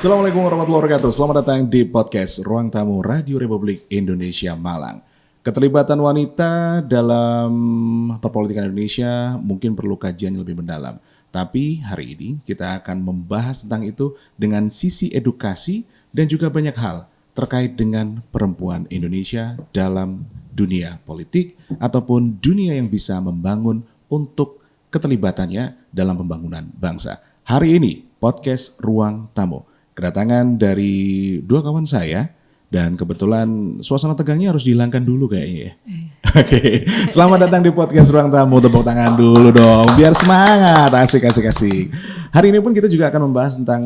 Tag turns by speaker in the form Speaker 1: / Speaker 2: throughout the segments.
Speaker 1: Assalamualaikum warahmatullahi wabarakatuh. Selamat datang di podcast Ruang Tamu Radio Republik Indonesia Malang. Keterlibatan wanita dalam perpolitikan Indonesia mungkin perlu kajian yang lebih mendalam. Tapi hari ini kita akan membahas tentang itu dengan sisi edukasi dan juga banyak hal terkait dengan perempuan Indonesia dalam dunia politik ataupun dunia yang bisa membangun untuk keterlibatannya dalam pembangunan bangsa. Hari ini podcast Ruang Tamu kedatangan dari dua kawan saya dan kebetulan suasana tegangnya harus dihilangkan dulu kayaknya ya. Oke, selamat datang di podcast Ruang Tamu. Tepuk tangan dulu dong biar semangat. Asik. Hari ini pun kita juga akan membahas tentang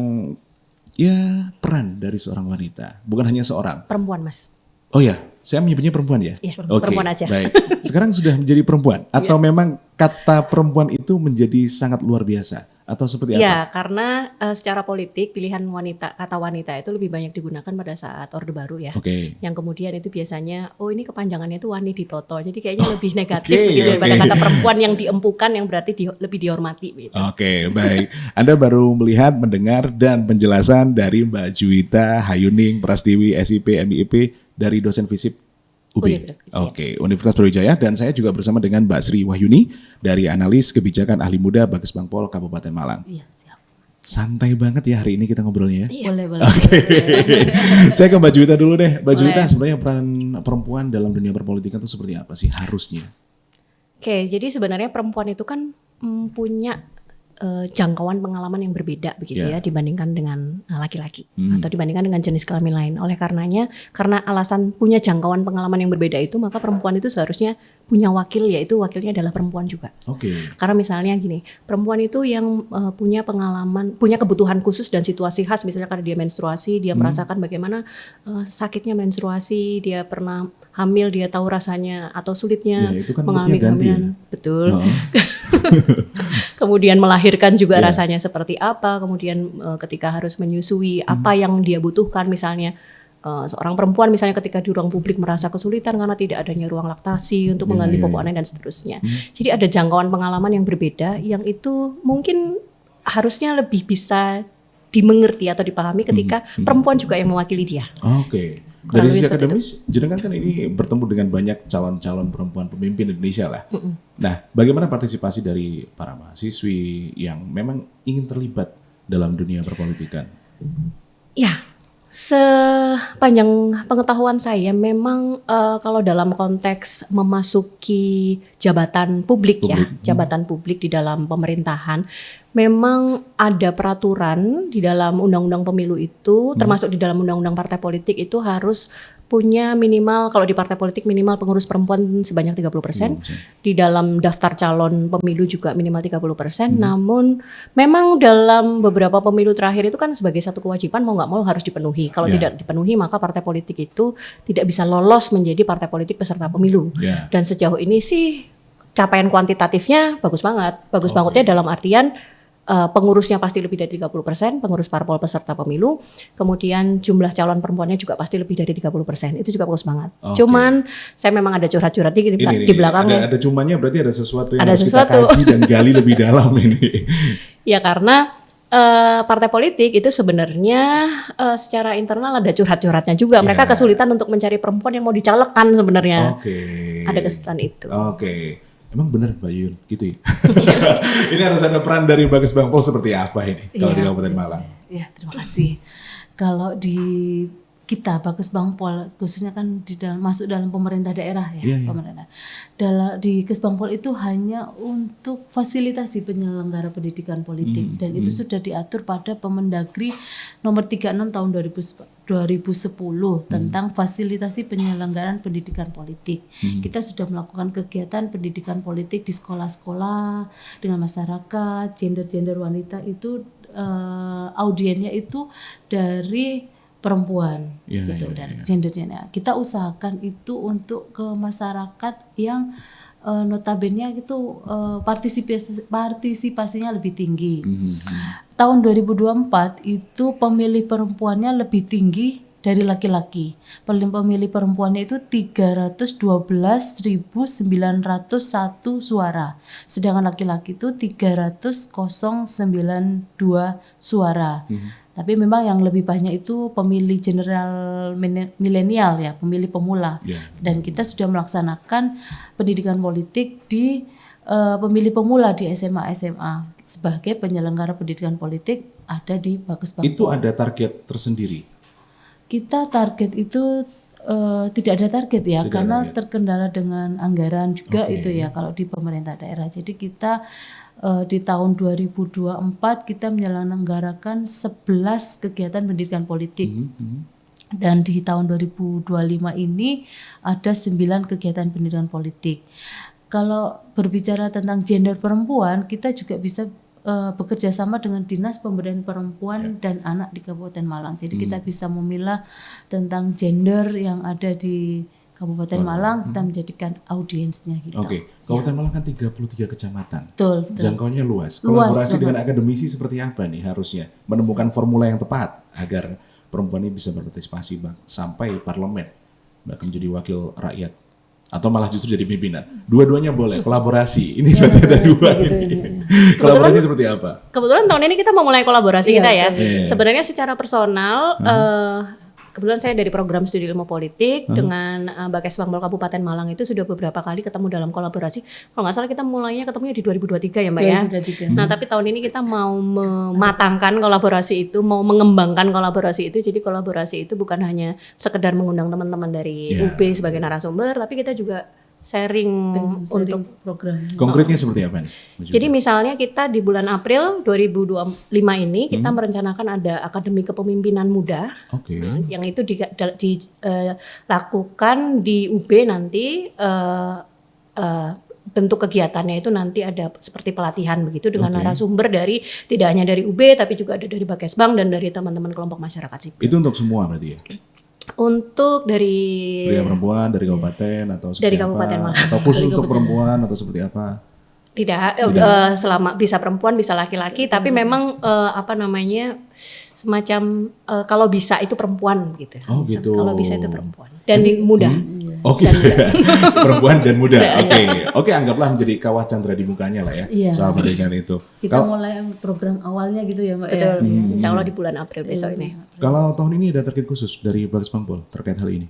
Speaker 1: ya peran dari seorang wanita. Bukan hanya seorang.
Speaker 2: Perempuan, Mas.
Speaker 1: Oh ya, saya menyebutnya perempuan ya?
Speaker 2: Iya,
Speaker 1: Oke,
Speaker 2: perempuan aja.
Speaker 1: Baik. Sekarang sudah menjadi perempuan? Atau memang kata perempuan itu menjadi sangat luar biasa? Atau seperti apa?
Speaker 2: Ya, karena secara politik pilihan kata wanita itu lebih banyak digunakan pada saat Orde Baru ya.
Speaker 1: Oke.
Speaker 2: Yang kemudian itu biasanya, ini kepanjangannya itu Wani Ditoto. Jadi kayaknya lebih negatif gitu daripada kata perempuan yang diempukan yang berarti lebih dihormati gitu. Oke,
Speaker 1: baik. Anda baru melihat, mendengar, dan penjelasan dari Mbak Juwita Hayuning Prastiwi SIP MIIP dari dosen FISIP UB. Oke, Universitas Brawijaya, dan saya juga bersama dengan Mbak Sri Wahyuni dari analis kebijakan ahli muda Bages Bangpol Kabupaten Malang.
Speaker 2: Iya, siap.
Speaker 1: Santai banget ya hari ini kita ngobrolnya.
Speaker 2: Iya. Boleh.
Speaker 1: Oke. Saya ke Mbak Juwita dulu deh. Mbak Juwita, sebenarnya peran perempuan dalam dunia perpolitikan itu seperti apa sih harusnya?
Speaker 2: Oke, jadi sebenarnya perempuan itu kan punya jangkauan pengalaman yang berbeda begitu ya dibandingkan dengan laki-laki atau dibandingkan dengan jenis kelamin lain. Oleh karenanya, karena alasan punya jangkauan pengalaman yang berbeda itu, maka perempuan itu seharusnya punya wakil, yaitu wakilnya adalah perempuan juga.
Speaker 1: Oke.
Speaker 2: Karena misalnya gini, perempuan itu yang punya pengalaman, punya kebutuhan khusus dan situasi khas, misalnya karena dia menstruasi, dia merasakan bagaimana sakitnya menstruasi, dia pernah hamil, dia tahu rasanya atau sulitnya mengalami kehamilan. Betul. Kemudian melahirkan juga rasanya seperti apa, kemudian ketika harus menyusui apa yang dia butuhkan, misalnya seorang perempuan misalnya ketika di ruang publik merasa kesulitan karena tidak adanya ruang laktasi untuk mengganti popok aneh dan seterusnya. Jadi ada jangkauan pengalaman yang berbeda yang itu mungkin harusnya lebih bisa dimengerti atau dipahami ketika perempuan juga yang mewakili dia.
Speaker 1: Oke. Dari sisi akademis, jenengan kan ini bertemu dengan banyak calon-calon perempuan pemimpin Indonesia lah. Nah, bagaimana partisipasi dari para mahasiswi yang memang ingin terlibat dalam dunia perpolitikan?
Speaker 2: Ya, sepanjang pengetahuan saya memang kalau dalam konteks memasuki jabatan publik jabatan publik di dalam pemerintahan, memang ada peraturan di dalam undang-undang pemilu itu, termasuk di dalam undang-undang partai politik itu harus punya minimal, kalau di partai politik minimal pengurus perempuan sebanyak 30%, di dalam daftar calon pemilu juga minimal 30%, namun memang dalam beberapa pemilu terakhir itu kan sebagai satu kewajiban mau nggak mau harus dipenuhi. Kalau tidak dipenuhi maka partai politik itu tidak bisa lolos menjadi partai politik peserta pemilu. Dan sejauh ini sih capaian kuantitatifnya bagus banget. Bagus bangetnya dalam artian pengurusnya pasti lebih dari 30%, pengurus parpol peserta pemilu, kemudian jumlah calon perempuannya juga pasti lebih dari 30%, itu juga bagus banget. Cuman saya memang ada curhat-curhat di belakangnya.
Speaker 1: Ada cumannya, berarti ada sesuatu yang harus kita kaji dan gali lebih dalam ini. Ya
Speaker 2: karena partai politik itu sebenarnya secara internal ada curhat-curhatnya juga. Mereka kesulitan untuk mencari perempuan yang mau dicalekkan sebenarnya. Ada kesulitan itu.
Speaker 1: Emang benar Mbak Yun gitu ya? Ini harus ada peran dari Bages Bangpol seperti apa ini kalau di Kabupaten Malang?
Speaker 3: Ya, terima kasih. Kalau di kita Bages Bangpol khususnya kan masuk dalam pemerintah daerah pemerintah. Di Kesbangpol itu hanya untuk fasilitasi penyelenggara pendidikan politik dan itu sudah diatur pada Permendagri nomor 36 tahun 2010 tentang fasilitasi penyelenggaraan pendidikan politik. Kita sudah melakukan kegiatan pendidikan politik di sekolah-sekolah dengan masyarakat, gender wanita itu audiennya itu dari perempuan dan gendernya. Kita usahakan itu untuk ke masyarakat yang notabene itu partisipasinya lebih tinggi. Tahun 2024 itu pemilih perempuannya lebih tinggi dari laki-laki. Pemilih perempuannya itu 312.901 suara. Sedangkan laki-laki itu 300.092 suara. Tapi memang yang lebih banyak itu pemilih general milenial ya, pemilih pemula. Dan kita sudah melaksanakan pendidikan politik di pemilih pemula di SMA sebagai penyelenggara pendidikan politik ada di Bagus Bangpol.
Speaker 1: Itu ada target tersendiri?
Speaker 3: Kita target itu tidak ada target ya,
Speaker 1: tidak
Speaker 3: karena
Speaker 1: target.
Speaker 3: Terkendala dengan anggaran juga itu ya kalau di pemerintah daerah. Jadi kita di tahun 2024 kita menyelenggarakan 11 kegiatan pendidikan politik. Dan di tahun 2025 ini ada 9 kegiatan pendidikan politik. Kalau berbicara tentang gender perempuan, kita juga bisa bekerja sama dengan Dinas Pemberdayaan Perempuan dan Anak di Kabupaten Malang. Jadi kita bisa memilah tentang gender yang ada di Kabupaten Malang, kita menjadikan audiensnya gitu.
Speaker 1: Oke, Kabupaten Malang kan 33 kecamatan.
Speaker 3: Betul.
Speaker 1: Jangkauannya luas. Kolaborasi dengan akademisi seperti apa nih harusnya? Menemukan formula yang tepat agar perempuan ini bisa berpartisipasi sampai parlemen, bahkan menjadi wakil rakyat. Atau malah justru jadi pimpinan. Dua-duanya boleh, kolaborasi. Ini berarti ada dua ini. Kolaborasi seperti apa?
Speaker 2: Kebetulan tahun ini kita mau mulai kolaborasi kita ya.
Speaker 1: Iya.
Speaker 2: Sebenarnya secara personal, kebetulan saya dari program studi ilmu politik dengan Bakes Bangpol Kabupaten Malang itu sudah beberapa kali ketemu dalam kolaborasi. Kalau nggak salah kita mulainya ketemunya di 2023 ya Mbak ya.
Speaker 3: 2023.
Speaker 2: Nah tapi tahun ini kita mau mematangkan kolaborasi itu, mau mengembangkan kolaborasi itu. Jadi kolaborasi itu bukan hanya sekedar mengundang teman-teman dari UB sebagai narasumber, tapi kita juga sharing untuk
Speaker 3: program.
Speaker 1: Konkretnya seperti apa nih?
Speaker 2: Jadi misalnya kita di bulan April 2025 ini kita merencanakan ada Akademi Kepemimpinan Muda.
Speaker 1: Oke.
Speaker 2: Yang itu dilakukan di UB nanti bentuk kegiatannya itu nanti ada seperti pelatihan begitu dengan narasumber dari tidak hanya dari UB tapi juga ada dari Bakesbang dan dari teman-teman kelompok masyarakat sipil.
Speaker 1: Itu untuk semua berarti ya?
Speaker 2: Untuk dari
Speaker 1: Pria perempuan dari kabupaten atau seperti
Speaker 2: dari
Speaker 1: apa?
Speaker 2: Kabupaten Malang.
Speaker 1: Atau khusus untuk perempuan atau seperti apa?
Speaker 2: Tidak, selama bisa perempuan bisa laki-laki, tapi memang apa namanya semacam kalau bisa itu perempuan gitu.
Speaker 1: Oh gitu.
Speaker 2: Kalau bisa itu perempuan dan muda.
Speaker 1: Oh gitu ya. Perempuan dan muda. Oke, anggaplah menjadi kawah Chandra di mukanya lah ya.
Speaker 3: Iya.
Speaker 1: Soal pendidikan itu.
Speaker 3: Kita mulai program awalnya gitu ya Mbak.
Speaker 2: Betul.
Speaker 3: Ya.
Speaker 2: Insya Allah di bulan April besok ini.
Speaker 1: Kalau tahun ini ada target khusus dari Bakes Bangpol terkait hal ini?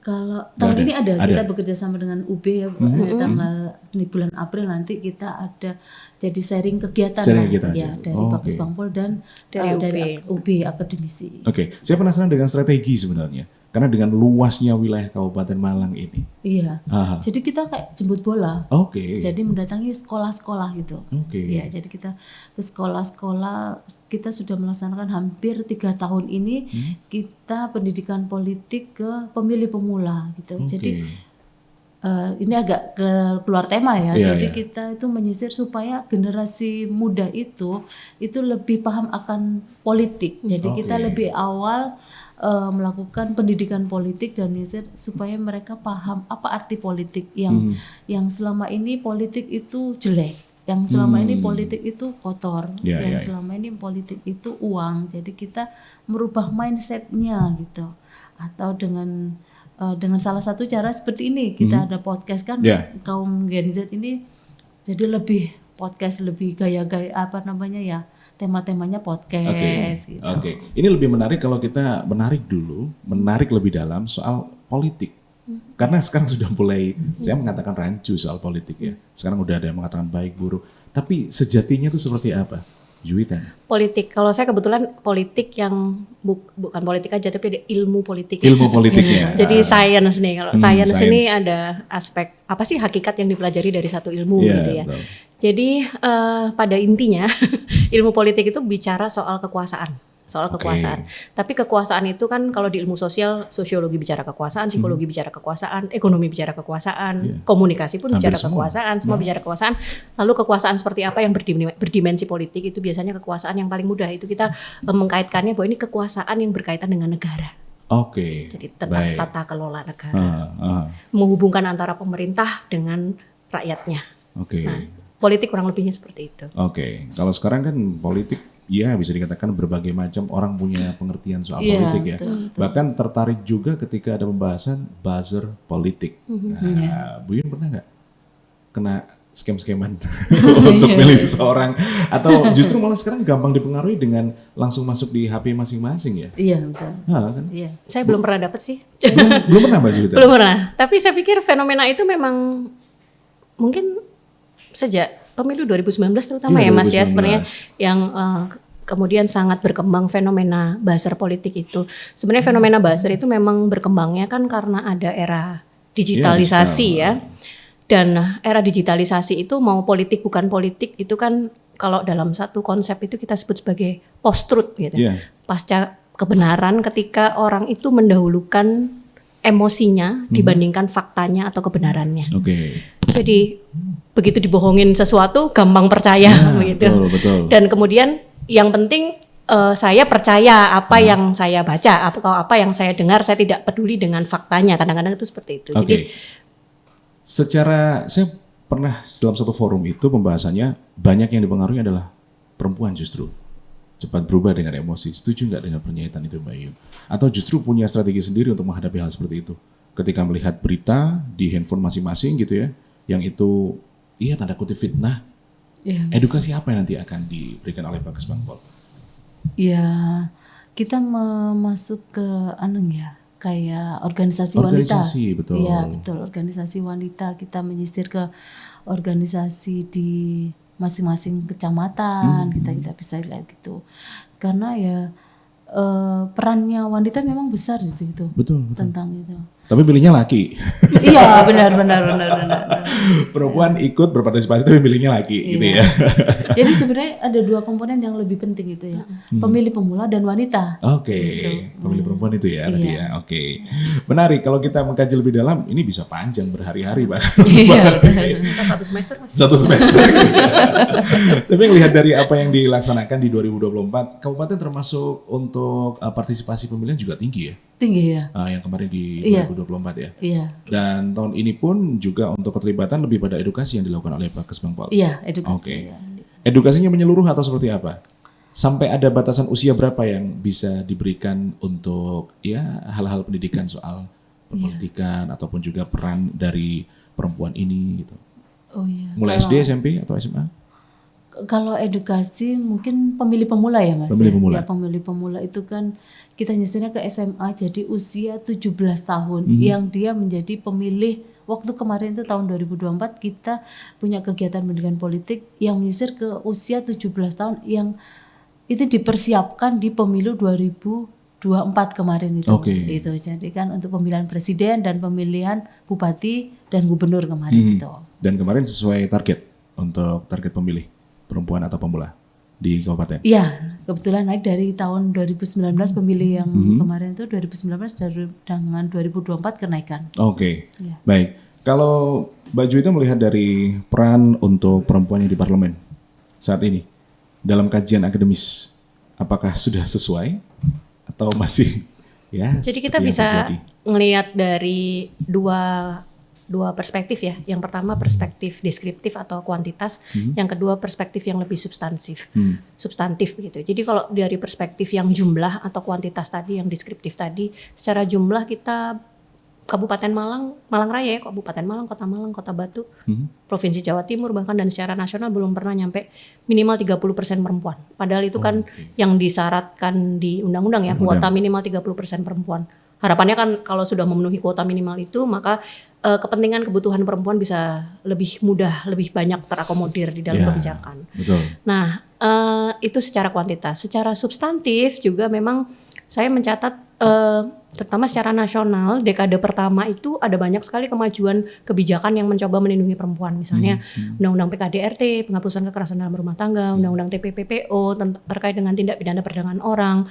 Speaker 3: Kalau tahun ini ada, kita bekerja sama dengan UB ya, tanggal di bulan April nanti kita ada jadi sharing kegiatan
Speaker 1: Sharing
Speaker 3: lah,
Speaker 1: kegiatan
Speaker 3: ya
Speaker 1: aja.
Speaker 3: dari Bakes Bangpol dan dari UB akademisi.
Speaker 1: Oke, saya penasaran dengan strategi sebenarnya. Karena dengan luasnya wilayah Kabupaten Malang ini.
Speaker 3: Iya. Jadi kita kayak jemput bola.
Speaker 1: Oke.
Speaker 3: Jadi mendatangi sekolah-sekolah gitu.
Speaker 1: Oke.
Speaker 3: Ya, jadi kita ke sekolah-sekolah, kita sudah melaksanakan hampir 3 tahun ini kita pendidikan politik ke pemilih pemula gitu. Jadi ini agak keluar tema ya. Jadi kita itu menyisir supaya generasi muda itu lebih paham akan politik. Jadi kita lebih awal melakukan pendidikan politik dan menyisir supaya mereka paham apa arti politik yang selama ini politik itu jelek. Yang selama ini politik itu kotor, yang selama ini politik itu uang. Jadi kita merubah mindsetnya gitu. Atau dengan salah satu cara seperti ini kita ada podcast kan kaum Gen Z ini jadi lebih podcast lebih gaya-gaya apa namanya ya tema-temanya podcast gitu.
Speaker 1: Oke. Ini lebih menarik kalau kita menarik lebih dalam soal politik. Karena sekarang sudah mulai saya mengatakan rancu soal politik ya. Sekarang udah ada yang mengatakan baik buruk. Tapi sejatinya itu seperti apa? Juwitan.
Speaker 2: Politik. Kalau saya kebetulan politik yang bukan politik aja tapi ada ilmu politik.
Speaker 1: Ilmu politiknya.
Speaker 2: Jadi science nih. Kalau science ini ada aspek apa sih hakikat yang dipelajari dari satu ilmu gitu ya. Betul. Jadi pada intinya ilmu politik itu bicara soal kekuasaan. Tapi kekuasaan itu kan kalau di ilmu sosial, sosiologi bicara kekuasaan, psikologi bicara kekuasaan, ekonomi bicara kekuasaan, komunikasi pun bicara kekuasaan, semua bicara kekuasaan. Lalu kekuasaan seperti apa yang berdimensi politik itu biasanya kekuasaan yang paling mudah itu kita mengkaitkannya bahwa ini kekuasaan yang berkaitan dengan negara.
Speaker 1: Oke.
Speaker 2: Jadi tata kelola negara. Menghubungkan antara pemerintah dengan rakyatnya.
Speaker 1: Oke.
Speaker 2: Nah, politik kurang lebihnya seperti itu.
Speaker 1: Oke. Kalau sekarang kan politik ya bisa dikatakan berbagai macam orang punya pengertian soal politik ya. Betul. Bahkan tertarik juga ketika ada pembahasan buzzer politik. Nah, Bu Yun pernah nggak kena scam-scaman untuk milih seseorang, atau justru malah sekarang gampang dipengaruhi dengan langsung masuk di HP masing-masing ya?
Speaker 3: Iya betul.
Speaker 1: Kan?
Speaker 3: Iya.
Speaker 2: Saya belum pernah dapat sih.
Speaker 1: Belum pernah Mbak Juwita?
Speaker 2: Belum pernah. Tapi saya pikir fenomena itu memang mungkin sejak pemilu 2019 terutama
Speaker 1: Iya,
Speaker 2: ya Mas
Speaker 1: 2019.
Speaker 2: ya sebenarnya yang kemudian sangat berkembang fenomena buzzer politik itu. Sebenarnya fenomena buzzer itu memang berkembangnya kan karena ada era digitalisasi ya. Dan era digitalisasi itu mau politik bukan politik itu kan kalau dalam satu konsep itu kita sebut sebagai post-truth gitu.
Speaker 1: Iya.
Speaker 2: Pasca kebenaran ketika orang itu mendahulukan emosinya dibandingkan faktanya atau kebenarannya.
Speaker 1: Oke.
Speaker 2: Jadi begitu dibohongin sesuatu gampang percaya begitu.
Speaker 1: Betul.
Speaker 2: Dan kemudian yang penting saya percaya apa yang saya baca, apa yang saya dengar, saya tidak peduli dengan faktanya. Kadang-kadang itu seperti itu.
Speaker 1: Oke.
Speaker 2: Jadi
Speaker 1: saya pernah dalam satu forum itu pembahasannya banyak yang dipengaruhi adalah perempuan justru cepat berubah dengan emosi. Setuju nggak dengan pernyataan itu Mbak Yu? Atau justru punya strategi sendiri untuk menghadapi hal seperti itu? Ketika melihat berita di handphone masing-masing gitu ya, yang itu tanda kutip fitnah, edukasi apa yang nanti akan diberikan oleh Pak Kesbangpol?
Speaker 3: Ya kita masuk ke kayak organisasi wanita.
Speaker 1: Betul.
Speaker 3: Iya betul, organisasi wanita. Kita menyisir ke organisasi di masing-masing kecamatan. Kita bisa lihat gitu. Karena ya perannya wanita memang besar gitu.
Speaker 1: Betul.
Speaker 3: Tentang itu.
Speaker 1: Tapi pilihnya laki.
Speaker 3: Iya benar.
Speaker 1: Perempuan ikut berpartisipasi tapi pilihnya laki gitu ya.
Speaker 3: Jadi sebenarnya ada dua komponen yang lebih penting itu ya. Pemilih pemula dan wanita.
Speaker 1: Oke. Pemilih perempuan itu ya tadi ya. Oke. Menarik kalau kita mengkaji lebih dalam, ini bisa panjang berhari-hari Pak.
Speaker 2: satu semester Mas.
Speaker 1: Satu semester. Tapi lihat dari apa yang dilaksanakan di 2024, kabupaten termasuk untuk partisipasi pemilihan juga tinggi ya.
Speaker 3: Tinggi ya.
Speaker 1: Yang kemarin di 2024 ya.
Speaker 3: Iya.
Speaker 1: Dan tahun ini pun juga untuk keterlibatan lebih pada edukasi yang dilakukan oleh Pak Kesbangpol.
Speaker 3: Iya, edukasi.
Speaker 1: Oke.
Speaker 3: Ya.
Speaker 1: Edukasinya menyeluruh atau seperti apa? Sampai ada batasan usia berapa yang bisa diberikan untuk hal-hal pendidikan soal perpolitikan ataupun juga peran dari perempuan ini gitu.
Speaker 3: Oh iya.
Speaker 1: Mulai SD, SMP atau SMA?
Speaker 3: Kalau edukasi mungkin pemilih pemula ya Mas.
Speaker 1: Pemilih pemula.
Speaker 3: Ya, pemilih pemula itu kan kita nyisirnya ke SMA jadi usia 17 tahun yang dia menjadi pemilih. Waktu kemarin itu tahun 2024 kita punya kegiatan pendidikan politik yang menyisir ke usia 17 tahun yang itu dipersiapkan di pemilu 2024 kemarin itu. Itu jadi kan untuk pemilihan presiden dan pemilihan bupati dan gubernur kemarin itu.
Speaker 1: Dan kemarin sesuai target untuk target pemilih perempuan atau pemula di kabupaten.
Speaker 3: Iya, kebetulan naik dari tahun 2019 pemilih yang kemarin itu 2019 dengan 2024 kenaikan.
Speaker 1: Oke.
Speaker 3: Iya.
Speaker 1: Baik. Kalau Mbak Juwita melihat dari peran untuk perempuan yang di parlemen saat ini dalam kajian akademis, apakah sudah sesuai atau masih
Speaker 2: Jadi kita bisa ngelihat dari dua perspektif ya. Yang pertama perspektif deskriptif atau kuantitas, yang kedua perspektif yang lebih substantif gitu. Jadi kalau dari perspektif yang jumlah atau kuantitas tadi, yang deskriptif tadi, secara jumlah kita Kabupaten Malang Raya, Kabupaten Malang, Kota Batu, Provinsi Jawa Timur bahkan dan secara nasional belum pernah nyampe minimal 30% perempuan. Padahal itu kan yang disyaratkan di undang-undang ya, kuota minimal 30% perempuan. Harapannya kan kalau sudah memenuhi kuota minimal itu maka kepentingan kebutuhan perempuan bisa lebih mudah, lebih banyak terakomodir di dalam kebijakan.
Speaker 1: Betul.
Speaker 2: Nah, itu secara kuantitas. Secara substantif juga memang saya mencatat terutama secara nasional dekade pertama itu ada banyak sekali kemajuan kebijakan yang mencoba melindungi perempuan. Misalnya Undang-Undang PKDRT, penghapusan kekerasan dalam rumah tangga, Undang-Undang TPPO terkait dengan tindak pidana perdagangan orang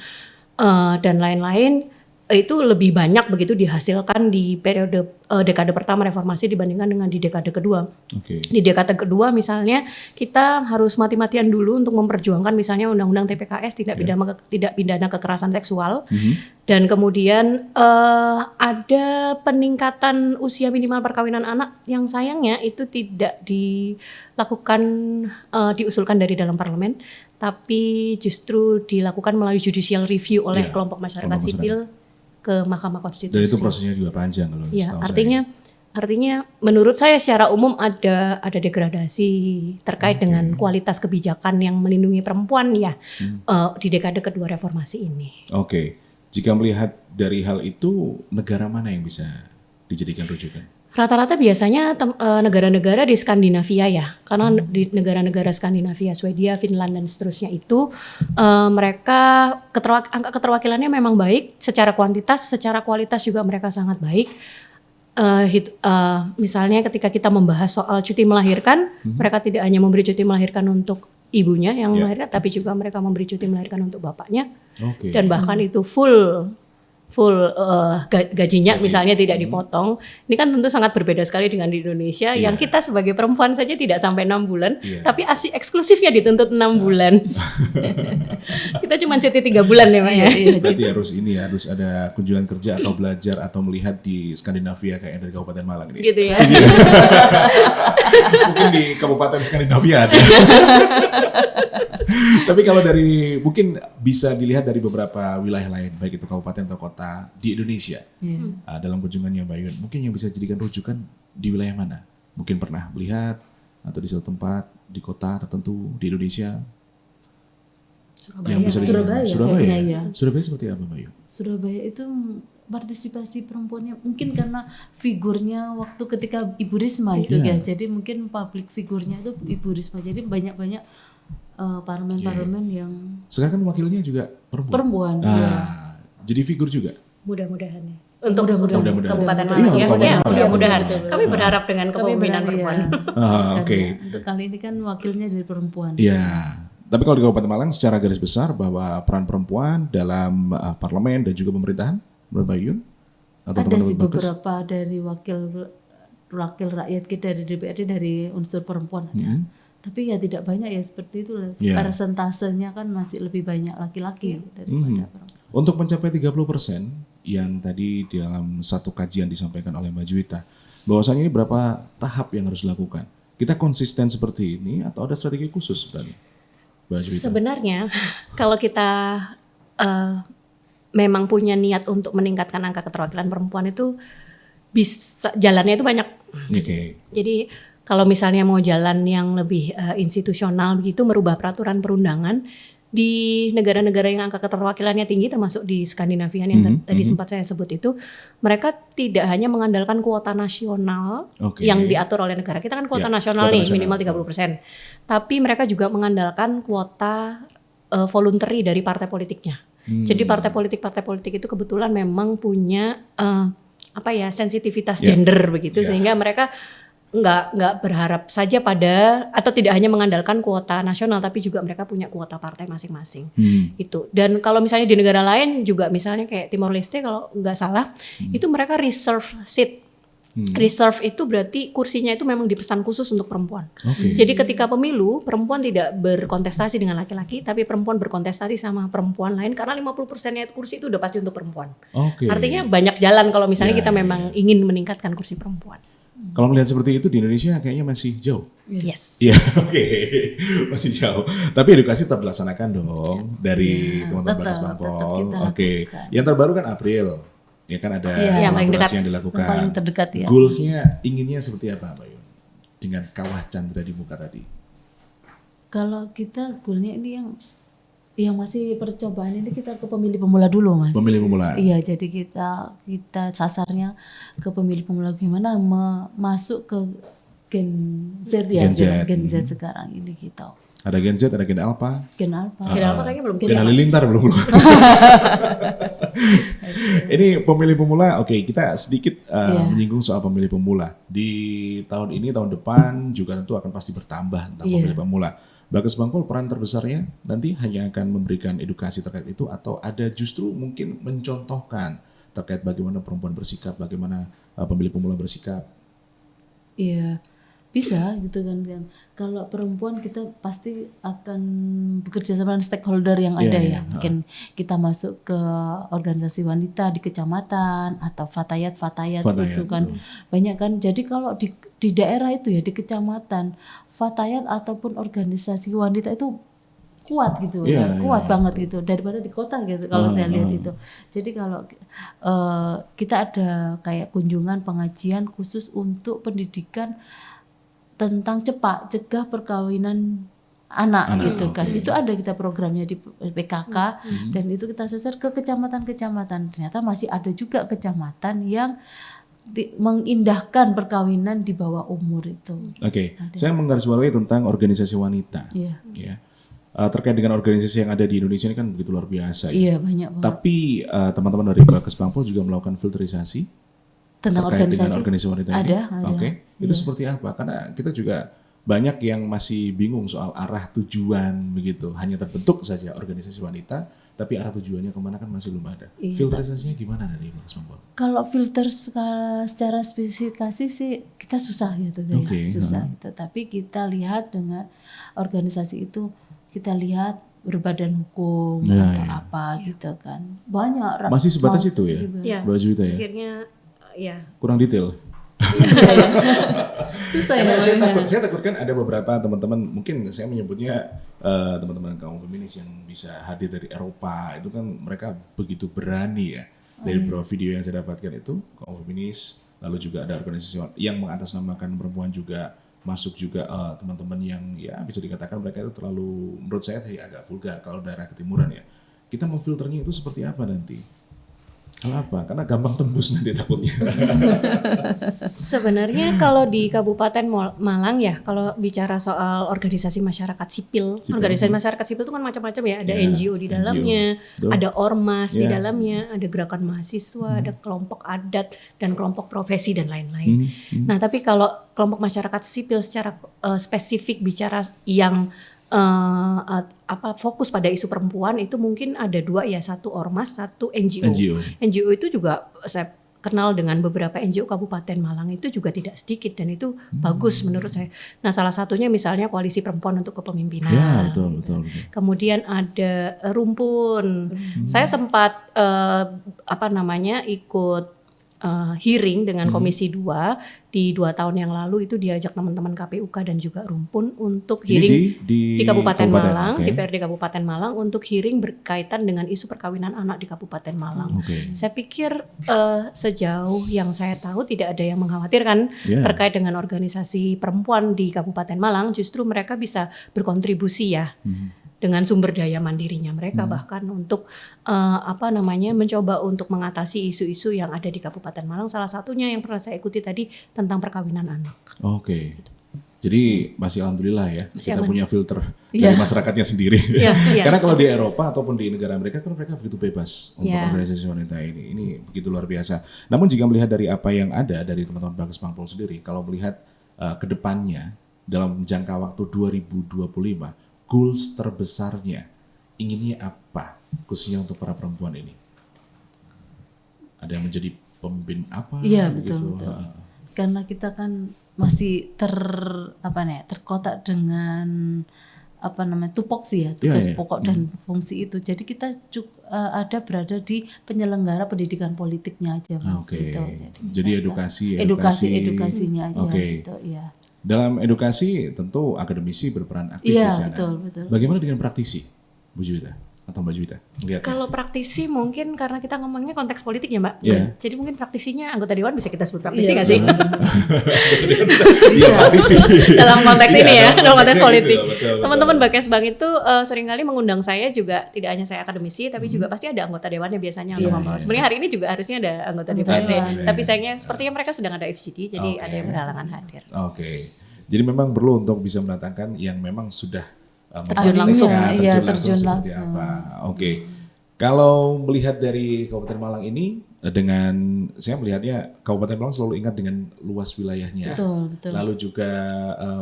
Speaker 2: dan lain-lain. Itu lebih banyak begitu dihasilkan di periode dekade pertama reformasi dibandingkan dengan di dekade kedua. Di dekade kedua misalnya kita harus mati-matian dulu untuk memperjuangkan misalnya undang-undang TPKS tindak pidana kekerasan seksual dan kemudian ada peningkatan usia minimal perkawinan anak yang sayangnya itu tidak dilakukan diusulkan dari dalam parlemen tapi justru dilakukan melalui judicial review oleh kelompok masyarakat sipil ke Mahkamah Konstitusi.
Speaker 1: Dan itu prosesnya juga panjang kalau
Speaker 2: ya, artinya Artinya menurut saya secara umum ada degradasi terkait dengan kualitas kebijakan yang melindungi perempuan ya di dekade kedua reformasi ini.
Speaker 1: Oke. Jika melihat dari hal itu, negara mana yang bisa dijadikan rujukan?
Speaker 2: Rata-rata biasanya negara-negara di Skandinavia ya, karena di negara-negara Skandinavia, Swedia, Finland dan seterusnya itu mereka angka keterwakilannya memang baik secara kuantitas, secara kualitas juga mereka sangat baik. Misalnya ketika kita membahas soal cuti melahirkan, mereka tidak hanya memberi cuti melahirkan untuk ibunya yang melahirkan, tapi juga mereka memberi cuti melahirkan untuk bapaknya, dan bahkan itu full gajinya misalnya tidak dipotong. Ini kan tentu sangat berbeda sekali dengan di Indonesia yang kita sebagai perempuan saja tidak sampai 6 bulan, tapi ASI eksklusifnya dituntut 6 bulan. Kita cuma cuti 3 bulan ya Pak ya.
Speaker 1: Berarti harus ada kunjungan kerja atau belajar atau melihat di Skandinavia kayak yang dari Kabupaten Malang ini.
Speaker 2: Gitu ya.
Speaker 1: Mungkin di Kabupaten Skandinavia ada. Tapi kalau dari mungkin bisa dilihat dari beberapa wilayah lain, baik itu kabupaten atau kota di Indonesia, dalam kunjungannya Mbak Yun, mungkin yang bisa dijadikan rujukan di wilayah mana? Mungkin pernah melihat atau di suatu tempat di kota tertentu di Indonesia? Surabaya seperti apa Mbak Yun?
Speaker 3: Surabaya itu partisipasi perempuannya mungkin karena figurnya waktu ketika Ibu Risma itu ya, jadi mungkin public figurnya itu Ibu Risma, jadi banyak parlemen-parlemen yang
Speaker 1: sekarang kan wakilnya juga perempuan. Jadi figur juga.
Speaker 2: Mudah-mudahan ya. Untuk Kabupaten Malang ya, mudah-mudahan. Kami berharap dengan kepemimpinan perempuan.
Speaker 3: Untuk kali ini kan wakilnya dari perempuan.
Speaker 1: Iya. Tapi kalau di Kabupaten Malang secara garis besar bahwa peran perempuan dalam parlemen dan juga pemerintahan, menurut Mbak Yun?
Speaker 3: Ada sih beberapa dari wakil rakyat kita dari DPRD dari unsur perempuan ada. Tapi ya tidak banyak ya seperti itu. Persentasenya kan masih lebih banyak laki-laki daripada perempuan.
Speaker 1: Untuk mencapai 30% yang tadi dalam satu kajian disampaikan oleh Mbak Juwita, bahwasanya ini berapa tahap yang harus dilakukan? Kita konsisten seperti ini atau ada strategi khusus sebenarnya?
Speaker 2: Sebenarnya kalau kita memang punya niat untuk meningkatkan angka keterwakilan perempuan itu bisa jalannya itu banyak. Jadi kalau misalnya mau jalan yang lebih institusional begitu, merubah peraturan perundangan di negara-negara yang angka keterwakilannya tinggi termasuk di Skandinavia yang tadi sempat saya sebut itu, mereka tidak hanya mengandalkan kuota nasional yang diatur oleh negara. Kita kan kuota nasional nih minimal 30%. Tapi mereka juga mengandalkan kuota voluntary dari partai politiknya. Jadi partai politik itu kebetulan memang punya sensitivitas gender begitu, sehingga mereka nggak berharap saja pada atau tidak hanya mengandalkan kuota nasional, tapi juga mereka punya kuota partai masing-masing. Itu. Dan kalau misalnya di negara lain juga misalnya kayak Timor Leste kalau nggak salah itu mereka reserve seat. Reserve itu berarti kursinya itu memang dipesan khusus untuk perempuan. Jadi ketika pemilu perempuan tidak berkontestasi dengan laki-laki, tapi perempuan berkontestasi sama perempuan lain karena 50%-nya kursi itu udah pasti untuk perempuan. Artinya banyak jalan kalau misalnya kita memang ingin meningkatkan kursi perempuan.
Speaker 1: Kalau melihat seperti itu di Indonesia kayaknya masih jauh.
Speaker 2: Yes.
Speaker 1: Iya, masih jauh. Tapi edukasi tetap dilaksanakan dong dari teman-teman Bakas Bangpol. Yang terbaru kan April, ya kan ada kolaborasi yang dilakukan.
Speaker 3: Paling terdekat ya.
Speaker 1: Goalsnya inginnya seperti apa, Mbak Yun? Dengan kawah Chandra di muka tadi.
Speaker 3: Kalau kita goalnya ini yang masih percobaan ini kita ke pemilih pemula dulu Mas.
Speaker 1: Pemilih pemula.
Speaker 3: Iya, jadi kita sasarnya ke pemilih pemula gimana masuk ke Gen Z ya, Gen Z sekarang ini gitu.
Speaker 1: Ada Gen Z, ada Gen Alpha.
Speaker 3: Gen Alpha
Speaker 2: kayaknya belum.
Speaker 1: Gen Halilintar belum. Ini pemilih pemula, kita sedikit menyinggung soal pemilih pemula. Di tahun ini, tahun depan juga tentu akan pasti bertambah tentang pemilih pemula. Bakas Bangpol peran terbesarnya nanti hanya akan memberikan edukasi terkait itu atau ada justru mungkin mencontohkan terkait bagaimana perempuan bersikap, bagaimana pemilih pemula bersikap?
Speaker 3: Iya, bisa gitu kan. Kalau perempuan kita pasti akan bekerja sama dengan stakeholder yang ada ya. Mungkin kita masuk ke organisasi wanita di kecamatan atau fatayat itu kan banyak kan. Jadi kalau di daerah itu ya di kecamatan, fatayat ataupun organisasi wanita itu kuat gitu kuat banget gitu daripada di kota gitu kalau saya lihat itu. Jadi kalau kita ada kayak kunjungan pengajian khusus untuk pendidikan tentang cegah perkawinan anak gitu kan. Itu ada kita programnya di PKK dan itu kita sasar ke kecamatan-kecamatan. Ternyata masih ada juga kecamatan yang mengindahkan perkawinan di bawah umur itu.
Speaker 1: Oke. Saya menggarisbawahi tentang organisasi wanita.
Speaker 3: Iya.
Speaker 1: Ya. Terkait dengan organisasi yang ada di Indonesia ini kan begitu luar biasa.
Speaker 3: Iya, banyak banget.
Speaker 1: Tapi teman-teman dari Bakes Bangpol juga melakukan filterisasi
Speaker 3: tentang
Speaker 1: terkait dengan
Speaker 3: organisasi
Speaker 1: organisasi wanita ini.
Speaker 3: ada.
Speaker 1: Oke. Itu seperti apa? Karena kita juga banyak yang masih bingung soal arah tujuan begitu. Hanya terbentuk saja organisasi wanita, tapi arah tujuannya kemana kan masih belum ada. Filterisasinya gimana dari Bakes Bangpol?
Speaker 3: Kalau filter secara spesifikasi sih kita susah gitu susah gitu. Tapi kita lihat dengan organisasi itu kita lihat berbadan hukum atau apa gitu kan. Banyak
Speaker 1: masih sebatas itu ya? Mbak Juwita ya?
Speaker 2: Akhirnya ya.
Speaker 1: Kurang detail.
Speaker 3: Susah
Speaker 1: Karena
Speaker 3: ya.
Speaker 1: saya takutkan ada beberapa teman-teman, mungkin saya menyebutnya teman-teman kaum feminis yang bisa hadir dari Eropa, itu kan mereka begitu berani ya. Dari beberapa video yang saya dapatkan itu, kaum feminis, lalu juga ada organisasi yang mengatasnamakan perempuan juga, masuk juga teman-teman yang ya bisa dikatakan mereka itu terlalu, menurut saya agak vulgar kalau daerah ketimuran ya. Kita memfilternya itu seperti apa nanti? Kenapa? Karena gampang tembus nanti takutnya.
Speaker 2: Sebenarnya kalau di Kabupaten Malang ya, kalau bicara soal organisasi masyarakat sipil. Organisasi masyarakat sipil itu kan macam-macam ya, ada NGO di dalamnya, ada ormas di dalamnya, ada gerakan mahasiswa, ada kelompok adat dan kelompok profesi dan lain-lain. Nah, tapi kalau kelompok masyarakat sipil secara spesifik bicara yang fokus pada isu perempuan itu mungkin ada dua ya, satu ormas, satu NGO. NGO itu juga saya kenal dengan beberapa NGO Kabupaten Malang itu juga tidak sedikit dan itu bagus menurut saya. Nah, salah satunya misalnya Koalisi Perempuan untuk Kepemimpinan.
Speaker 1: Ya, betul.
Speaker 2: Kemudian ada Rumpun. Saya sempat ikut hearing dengan Komisi 2 di 2 tahun yang lalu itu diajak teman-teman KPUK dan juga Rumpun untuk hearing di Kabupaten Malang, di DPRD Kabupaten Malang untuk hearing berkaitan dengan isu perkawinan anak di Kabupaten Malang. Saya pikir sejauh yang saya tahu tidak ada yang mengkhawatirkan terkait dengan organisasi perempuan di Kabupaten Malang, justru mereka bisa berkontribusi ya. Dengan sumber daya mandirinya mereka bahkan untuk mencoba untuk mengatasi isu-isu yang ada di Kabupaten Malang. Salah satunya yang pernah saya ikuti tadi tentang perkawinan anak.
Speaker 1: Oke. Jadi masih alhamdulillah ya kita punya filter dari masyarakatnya sendiri. Karena kalau di Eropa ataupun di negara mereka kan mereka begitu bebas untuk organisasi wanita ini. Ini begitu luar biasa. Namun jika melihat dari apa yang ada dari teman-teman Bakes Bangpol sendiri, kalau melihat ke depannya dalam jangka waktu 2025, goals terbesarnya inginnya apa khususnya untuk para perempuan ini? Ada yang menjadi pemimpin apa?
Speaker 3: Iya betul. Karena kita kan masih terkotak dengan tupoksi ya, tugas pokok dan fungsi itu. Jadi kita berada di penyelenggara pendidikan politiknya aja Mas. Gitu.
Speaker 1: Jadi
Speaker 3: edukasinya aja gitu ya.
Speaker 1: Dalam edukasi tentu akademisi berperan aktif di sana.
Speaker 3: Betul.
Speaker 1: Bagaimana dengan praktisi, Bu Juwita atau Mbak Juwita?
Speaker 2: Kalau praktisi mungkin karena kita ngomongnya konteks politik ya Mbak. Jadi mungkin praktisinya anggota dewan bisa kita sebut praktisi nggak sih?
Speaker 3: Bisa.
Speaker 1: Praktisi.
Speaker 2: Dalam konteks ini ya, dalam konteks politik.
Speaker 1: Betul.
Speaker 2: Teman-teman Bakes Bang itu seringkali mengundang saya juga, tidak hanya saya akademisi, tapi juga pasti ada anggota dewannya biasanya untuk ngomong. Sebenarnya hari ini juga harusnya ada anggota DPRD, tapi sayangnya sepertinya mereka sedang ada FGD, jadi ada yang berhalangan hadir.
Speaker 1: Oke. Jadi memang perlu untuk bisa mendatangkan yang memang sudah
Speaker 2: terjun langsung.
Speaker 3: Terjun langsung.
Speaker 1: Oke. Kalau melihat dari Kabupaten Malang ini dengan saya melihatnya Kabupaten Malang selalu ingat dengan luas wilayahnya.
Speaker 3: Betul.
Speaker 1: Lalu juga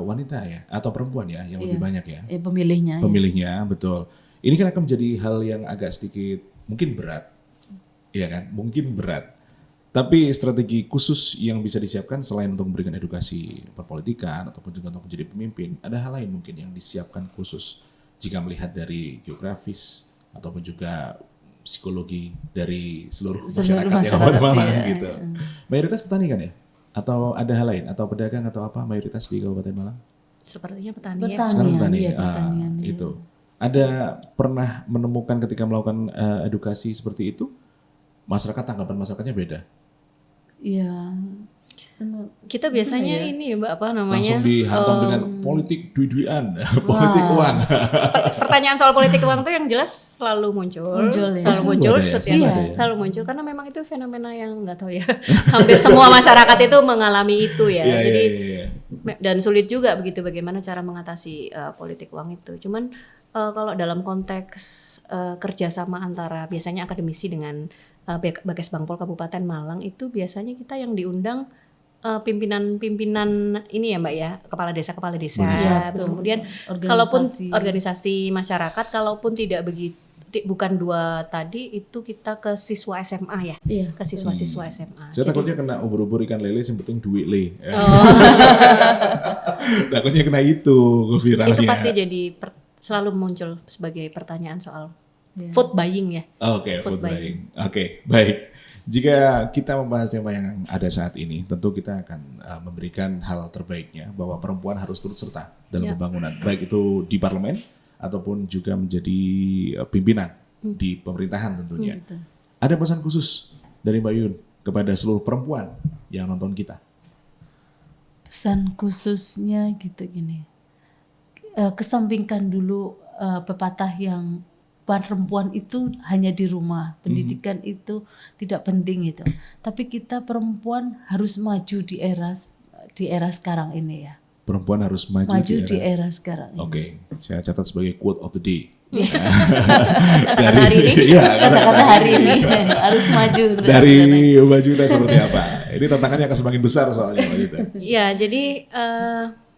Speaker 1: wanita ya atau perempuan ya yang lebih banyak ya.
Speaker 3: Pemilihnya,
Speaker 1: betul. Ini kan akan menjadi hal yang agak sedikit mungkin berat. Iya kan? Mungkin berat. Tapi strategi khusus yang bisa disiapkan selain untuk memberikan edukasi perpolitikan ataupun juga untuk menjadi pemimpin, ada hal lain mungkin yang disiapkan khusus jika melihat dari geografis ataupun juga psikologi dari seluruh masyarakat yang ada di Malang gitu. Mayoritas petani kan ya? Atau ada hal lain? Atau pedagang atau apa mayoritas di Kabupaten Malang?
Speaker 2: Sepertinya petani.
Speaker 1: Sekarang petani.
Speaker 3: Pertanian.
Speaker 1: Itu. Ada pernah menemukan ketika melakukan edukasi seperti itu, tanggapan masyarakatnya beda?
Speaker 3: Iya.
Speaker 2: Kita biasanya ini Mbak apa namanya?
Speaker 1: Langsung dihantam dengan politik duit-duitan, politik uang.
Speaker 2: Pertanyaan soal politik uang tuh yang jelas selalu muncul selalu muncul karena memang itu fenomena yang nggak tahu ya. Hampir semua masyarakat itu mengalami itu ya. Jadi dan sulit juga begitu bagaimana cara mengatasi politik uang itu. Cuman kalau dalam konteks kerjasama antara biasanya akademisi dengan Bakes Bangpol Kabupaten Malang itu biasanya kita yang diundang pimpinan ini ya Mbak ya, kepala desa kemudian kalaupun organisasi masyarakat, kalaupun tidak begitu bukan dua tadi itu kita ke siswa SMA ya, ke siswa-siswa SMA.
Speaker 1: Saya takutnya kena ubur-ubur ikan lele, yang penting duit le. Takutnya kena itu viralnya.
Speaker 2: Itu pasti jadi selalu muncul sebagai pertanyaan soal food buying ya.
Speaker 1: Oke, food buying. Oke, baik. Jika kita membahas tema yang ada saat ini, tentu kita akan memberikan hal terbaiknya bahwa perempuan harus turut serta dalam pembangunan, baik itu di parlemen ataupun juga menjadi pimpinan di pemerintahan tentunya. Ada pesan khusus dari Mbak Yun kepada seluruh perempuan yang nonton kita?
Speaker 3: Pesan khususnya gitu gini, kesampingkan dulu pepatah yang perempuan itu hanya di rumah, pendidikan itu tidak penting itu. Tapi kita perempuan harus maju di era sekarang ini ya.
Speaker 1: Perempuan harus maju
Speaker 3: di era sekarang ini.
Speaker 1: Oke, saya catat sebagai quote of the day.
Speaker 3: Yes.
Speaker 2: Dari hari ini?
Speaker 3: Kata-kata hari ini harus maju.
Speaker 1: Dari Mbak Juta seperti apa? Ini tantangannya akan semakin besar soalnya Mbak Juta.
Speaker 2: Iya, jadi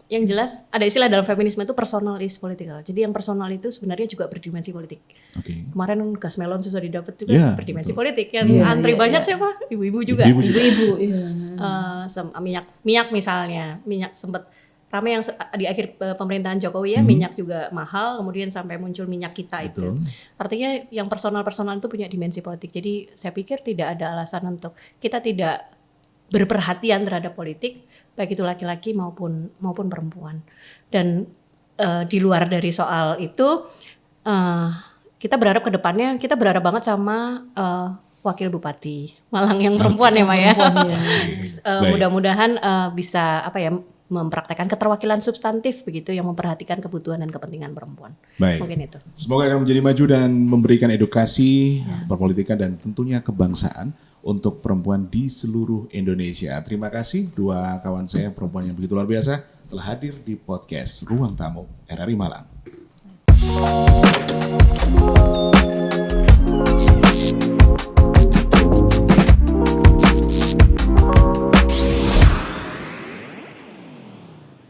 Speaker 2: yang jelas ada istilah dalam feminisme itu personal is political. Jadi yang personal itu sebenarnya juga berdimensi politik. Kemarin gas melon susah didapat juga berdimensi politik. Yang antri banyak siapa? Ibu-ibu juga.
Speaker 3: Ibu-ibu.
Speaker 2: Minyak misalnya, minyak sempat ramai yang di akhir pemerintahan Jokowi ya, minyak juga mahal, kemudian sampai muncul minyak kita itu. Artinya yang personal itu punya dimensi politik. Jadi saya pikir tidak ada alasan untuk kita tidak berperhatian terhadap politik, baik itu laki-laki maupun perempuan. Dan di luar dari soal itu, kita berharap ke depannya, kita berharap banget sama wakil bupati Malang yang perempuan ya Mbak ya. Mudah-mudahan bisa mempraktekkan keterwakilan substantif begitu yang memperhatikan kebutuhan dan kepentingan perempuan.
Speaker 1: Baik.
Speaker 2: Mungkin itu.
Speaker 1: Semoga akan menjadi maju dan memberikan edukasi, perpolitikan dan tentunya kebangsaan untuk perempuan di seluruh Indonesia. Terima kasih dua kawan saya perempuan yang begitu luar biasa telah hadir di podcast Ruang Tamu RRI Malang.